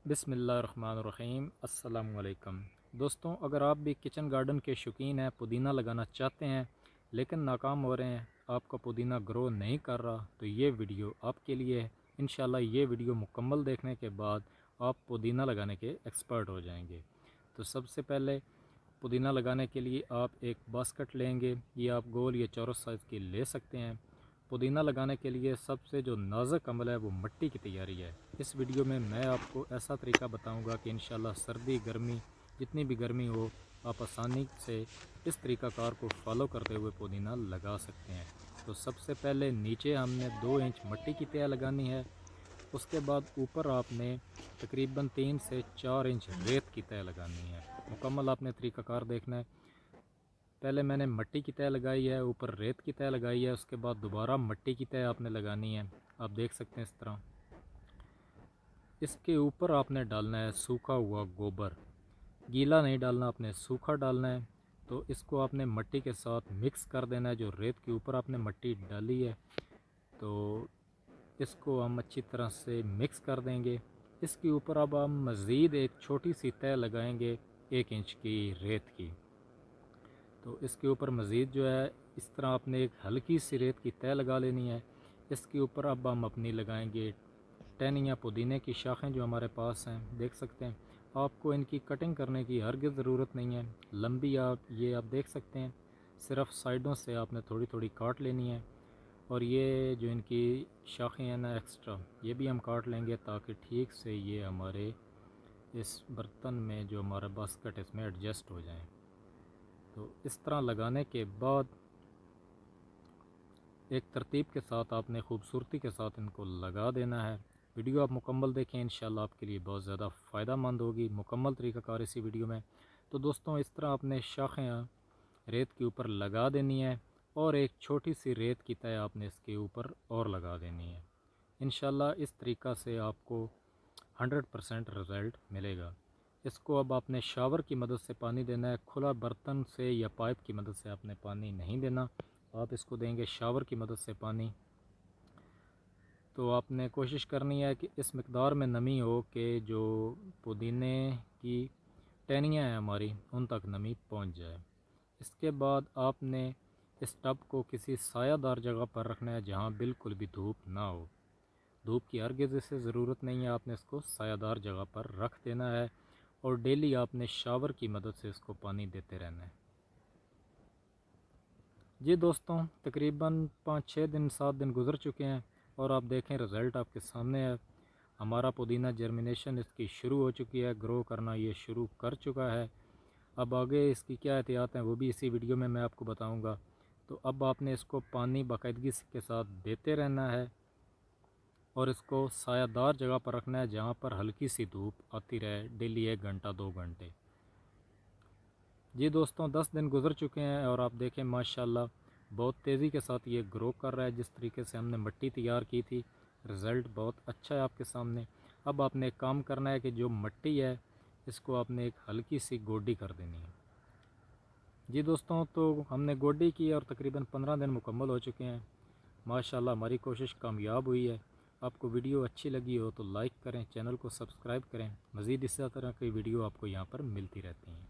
بسم اللہ الرحمن الرحیم۔ السلام علیکم دوستوں، اگر آپ بھی کچن گارڈن کے شوقین ہیں، پودینہ لگانا چاہتے ہیں لیکن ناکام ہو رہے ہیں، آپ کا پودینہ گرو نہیں کر رہا، تو یہ ویڈیو آپ کے لیے ہے۔ انشاءاللہ یہ ویڈیو مکمل دیکھنے کے بعد آپ پودینہ لگانے کے ایکسپرٹ ہو جائیں گے۔ تو سب سے پہلے پودینہ لگانے کے لیے آپ ایک باسکٹ لیں گے، یہ آپ گول یا چورس سائز کی لے سکتے ہیں۔ پودینہ لگانے کے لیے سب سے جو نازک عمل ہے وہ مٹی کی تیاری ہے۔ اس ویڈیو میں آپ کو ایسا طریقہ بتاؤں گا کہ انشاءاللہ سردی گرمی جتنی بھی گرمی ہو، آپ آسانی سے اس طریقہ کار کو فالو کرتے ہوئے پودینہ لگا سکتے ہیں۔ تو سب سے پہلے نیچے ہم نے 2 انچ مٹی کی تہہ لگانی ہے، اس کے بعد اوپر آپ نے تقریباً 3 سے 4 انچ ریت کی تہہ لگانی ہے۔ مکمل آپ نے طریقہ کار دیکھنا ہے۔ پہلے میں نے مٹی کی تہہ لگائی ہے، اوپر ریت کی تہہ لگائی ہے، اس کے بعد دوبارہ مٹی کی تہہ آپ نے لگانی ہے۔ آپ دیکھ سکتے ہیں اس طرح۔ اس کے اوپر آپ نے ڈالنا ہے سوکھا ہوا گوبر، گیلا نہیں ڈالنا، آپ نے سوکھا ڈالنا ہے۔ تو اس کو آپ نے مٹی کے ساتھ مکس کر دینا ہے۔ جو ریت کے اوپر آپ نے مٹی ڈالی ہے تو اس کو ہم اچھی طرح سے مکس کر دیں گے۔ اس کے اوپر اب ہم مزید ایک چھوٹی سی تہہ لگائیں گے 1 انچ کی ریت کی۔ تو اس کے اوپر مزید جو ہے اس طرح آپ نے ایک ہلکی سی ریت کی تہہ لگا لینی ہے۔ اس کے اوپر اب ہم اپنی لگائیں گے ٹہنیاں پودینے کی شاخیں جو ہمارے پاس ہیں، دیکھ سکتے ہیں۔ آپ کو ان کی کٹنگ کرنے کی ہرگز ضرورت نہیں ہے، لمبی آپ دیکھ سکتے ہیں، صرف سائڈوں سے آپ نے تھوڑی تھوڑی کاٹ لینی ہے۔ اور یہ جو ان کی شاخیں ہیں نا ایکسٹرا، یہ بھی ہم کاٹ لیں گے تاکہ ٹھیک سے یہ ہمارے اس برتن میں جو ہمارا باسکٹ اس میں ایڈجسٹ ہو جائیں۔ تو اس طرح لگانے کے بعد ایک ترتیب کے ساتھ آپ نے خوبصورتی کے ساتھ ان کو لگا دینا ہے۔ ویڈیو آپ مکمل دیکھیں، انشاءاللہ آپ کے لیے بہت زیادہ فائدہ مند ہوگی۔ مکمل طریقہ کار اسی ویڈیو میں۔ تو دوستوں اس طرح آپ نے شاخیں ریت کے اوپر لگا دینی ہے اور ایک چھوٹی سی ریت کی تہہ آپ نے اس کے اوپر اور لگا دینی ہے۔ انشاءاللہ اس طریقہ سے آپ کو 100% رزلٹ ملے گا۔ اس کو اب آپ نے شاور کی مدد سے پانی دینا ہے، کھلا برتن سے یا پائپ کی مدد سے آپ نے پانی نہیں دینا، آپ اس کو دیں گے شاور کی مدد سے پانی۔ تو آپ نے کوشش کرنی ہے کہ اس مقدار میں نمی ہو کہ جو پودینے کی ٹہنیاں ہیں ہماری ان تک نمی پہنچ جائے۔ اس کے بعد آپ نے اس ٹب کو کسی سایہ دار جگہ پر رکھنا ہے جہاں بالکل بھی دھوپ نہ ہو۔ دھوپ کی ہرگز اسے ضرورت نہیں ہے، آپ نے اس کو سایہ دار جگہ پر رکھ دینا ہے اور ڈیلی آپ نے شاور کی مدد سے اس کو پانی دیتے رہنا ہے۔ جی دوستوں، تقریباً 5-6 دن 7 دن گزر چکے ہیں اور آپ دیکھیں رزلٹ آپ کے سامنے ہے۔ ہمارا پودینہ جرمینیشن اس کی شروع ہو چکی ہے، گرو کرنا یہ شروع کر چکا ہے۔ اب آگے اس کی کیا احتیاط ہیں وہ بھی اسی ویڈیو میں آپ کو بتاؤں گا۔ تو اب آپ نے اس کو پانی باقاعدگی کے ساتھ دیتے رہنا ہے اور اس کو سایہ دار جگہ پر رکھنا ہے جہاں پر ہلکی سی دھوپ آتی رہے، ڈیلی 1 گھنٹہ 2 گھنٹے۔ جی دوستوں 10 دن گزر چکے ہیں اور آپ دیکھیں ماشاءاللہ بہت تیزی کے ساتھ یہ گرو کر رہا ہے۔ جس طریقے سے ہم نے مٹی تیار کی تھی، رزلٹ بہت اچھا ہے آپ کے سامنے۔ اب آپ نے ایک کام کرنا ہے کہ جو مٹی ہے اس کو آپ نے ایک ہلکی سی گوڈی کر دینی ہے۔ جی دوستوں تو ہم نے گوڈی کی اور تقریباً 15 دن مکمل ہو چکے ہیں۔ ماشاءاللہ ہماری کوشش کامیاب ہوئی ہے۔ آپ کو ویڈیو اچھی لگی ہو تو لائک کریں، چینل کو سبسکرائب کریں، مزید اسی طرح کی ویڈیو آپ کو یہاں پر ملتی رہتی ہیں۔